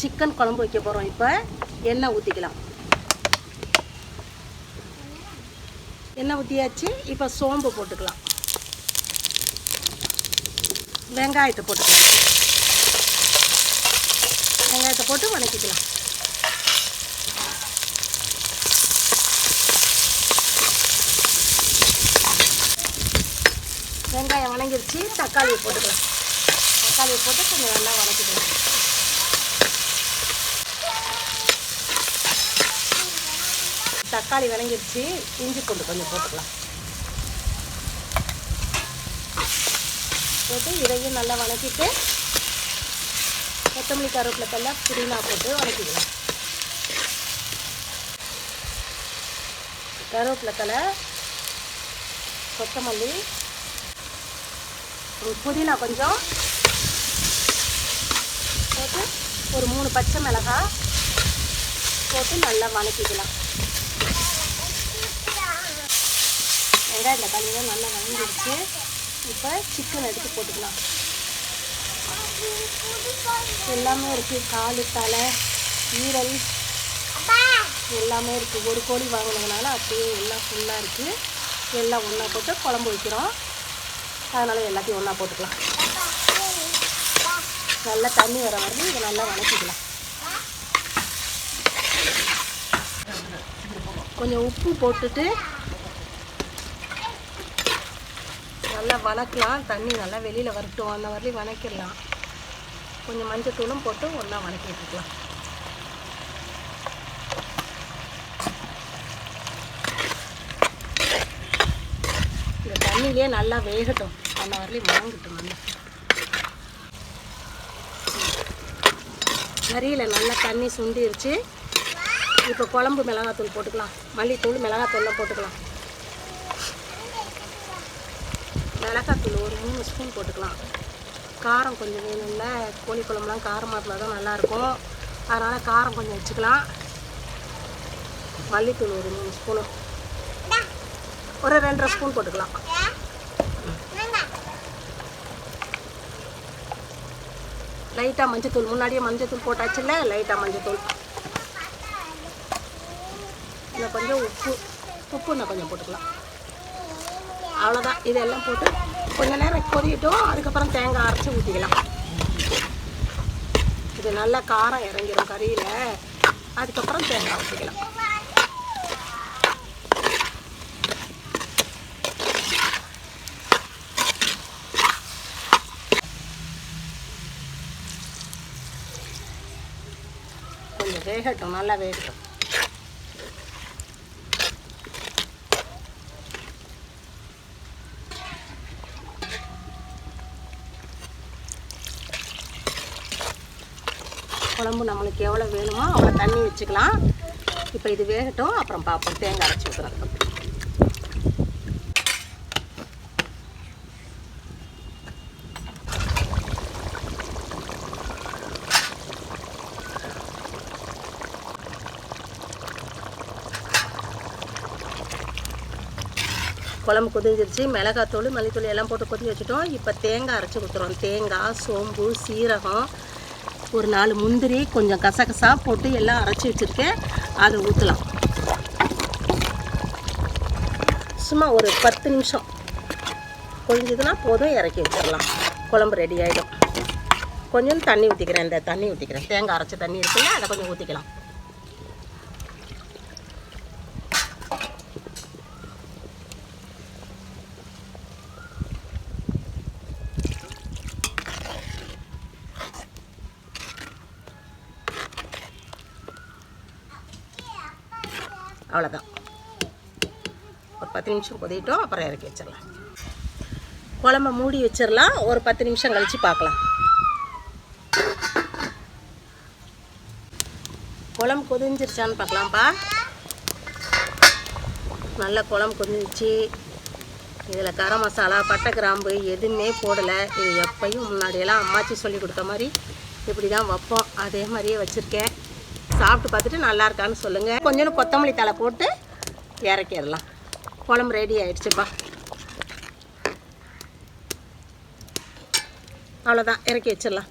Chicken குழம்பு வைக்க போகிறோம். இப்போ எண்ணெய் ஊற்றிக்கலாம். எண்ணெய் ஊற்றியாச்சு. இப்போ சோம்பு போட்டுக்கலாம். வெங்காயத்தை போட்டுக்கலாம். வெங்காயத்தை போட்டு வதக்கிக்கலாம். வெங்காயம் வதங்கிருச்சு. தக்காளியை போட்டுக்கலாம். தக்காளியை போட்டு கொஞ்சம் நல்லா வதக்கிக்கலாம். தக்காளி வதங்கிருச்சு. இஞ்சி பூண்டு கொஞ்சம் போட்டுக்கலாம். போட்டு இதையும் நல்லா வதக்கிட்டு கொத்தமல்லி கருவேப்பிலை தழை புதினா போட்டு வதக்கிக்கலாம். கருவேப்பிலை தழை, கொத்தமல்லி, புதினா கொஞ்சம் போட்டு ஒரு 3 பச்சை மிளகாய் போட்டு நல்லா வதக்கிக்கலாம். வெங்காயம் தக்காளியும் நல்லா வதங்கிடுச்சு. இப்போ சிக்கன் எடுத்து போட்டுக்கலாம். எல்லாமே இருக்குது. காலு, தலை, ஈரல் எல்லாமே இருக்குது. ஒரு கோழி வாங்கினதுனால அப்படியே எல்லாம் ஃபுல்லாக இருக்குது. எல்லாம் ஒன்றா போட்டு குழம்பு வைக்கிறோம். அதனால் எல்லாத்தையும் ஒன்றா போட்டுக்கலாம். நல்லா தண்ணி வர வரைக்கும் இதை நல்லா வதக்கிக்கலாம். கொஞ்சம் உப்பு போட்டுட்டு நல்லா வதக்கலாம். தண்ணி நல்லா வெளியில் வரட்டும். அந்த வரலையும் வதக்கிடலாம். கொஞ்சம் மஞ்சள் தூளும் போட்டு ஒன்றா வதக்கி விட்டுக்கலாம். இந்த தண்ணியிலே நல்லா வேகட்டும். அந்த வரலையும் வதங்கட்டும். நல்லா கறியில் நல்லா தண்ணி சுண்டிருச்சு. இப்போ குழம்பு மிளகாத்தூள் போட்டுக்கலாம். மல்லித்தூள், மிளகாத்தூள்லாம் போட்டுக்கலாம். மிளகாத்தூள் ஒரு 3 ஸ்பூன் போட்டுக்கலாம். காரம் கொஞ்சம் வேணும்ல. கோழி குழம்புலாம் காரமாக இருந்தால் தான் நல்லாயிருக்கும். அதனால் காரம் கொஞ்சம் வச்சுக்கலாம். மல்லித்தூள் ஒரு 3 ஸ்பூனு, ஒரு 2.5 ஸ்பூன் போட்டுக்கலாம். லைட்டாக மஞ்சத்தூள், முன்னாடியே மஞ்சத்தூள் போட்டாச்சுல்ல, லைட்டாக மஞ்சத்தூள். இன்னும் கொஞ்சம் உப்பு இன்னும் கொஞ்சம் போட்டுக்கலாம். அவ்வளோதான். இதெல்லாம் போட்டு கொஞ்சம் நேரம் கொதிக்கட்டும். அதுக்கப்புறம் தேங்காய் அரைச்சி ஊற்றிக்கலாம். இது நல்லா காரம் இறங்கிடும் கறியில். அதுக்கப்புறம் தேங்காய் ஊற்றிக்கலாம். கொஞ்சம் வேகட்டும். நல்லா வேகட்டும். குழம்பு நம்மளுக்கு எவ்வளோ வேணுமோ அவ்வளோ தண்ணி வச்சுக்கலாம். இப்போ இது வேகட்டும். அப்புறம் பார்ப்போம் தேங்காய் அரைச்சி ஊற்றுறதுக்கு. குழம்பு கொதிஞ்சிருச்சு. மிளகாத்தூள், மல்லித்தூள் எல்லாம் போட்டு கொதி வச்சுட்டோம். இப்போ தேங்காய் அரைச்சி ஊற்றுறோம். தேங்காய், சோம்பு, சீரகம், ஒரு 4 முந்திரி, கொஞ்சம் கசகசா போட்டு எல்லாம் அரைச்சி வச்சுருக்கேன். அதை ஊற்றலாம். சும்மா ஒரு 10 நிமிஷம் கொதிஞ்சதுன்னா போதும். இறக்கி வச்சிடலாம். குழம்பு ரெடி ஆகிடும். கொஞ்சம் தண்ணி ஊற்றிக்கிறேன். இந்த தண்ணி ஊற்றிக்கிறேன். தேங்காய் அரைச்ச தண்ணி இருக்குல்ல, அதை கொஞ்சம் ஊற்றிக்கலாம். அவ்வளோதான். ஒரு 10 நிமிஷம் கொதிட்டோம். அப்புறம் இறக்கி வச்சிடலாம். குழம்ப மூடி வச்சிடலாம். ஒரு 10 நிமிஷம் கழித்து பார்க்கலாம். குழம்பு கொதிஞ்சிருச்சான்னு பார்க்கலாம்ப்பா. நல்லா குழம்பு கொதிஞ்சிச்சு. இதில் கரம் மசாலா, பட்டை, கிராம்பு எதுவுமே போடலை. இது எப்பையும் முன்னாடியெல்லாம் அம்மாச்சி சொல்லி கொடுத்த மாதிரி இப்படி தான் வைப்போம். அதே மாதிரியே வச்சுருக்கேன். சாப்பிட்டு பார்த்துட்டு நல்லா இருக்கான்னு சொல்லுங்கள். கொஞ்சம் கொத்தமல்லி தழை போட்டு இறக்கிடலாம். குழம்பு ரெடி ஆகிடுச்சுப்பா. அவ்வளோதான். இறக்கி வச்சிடலாம்.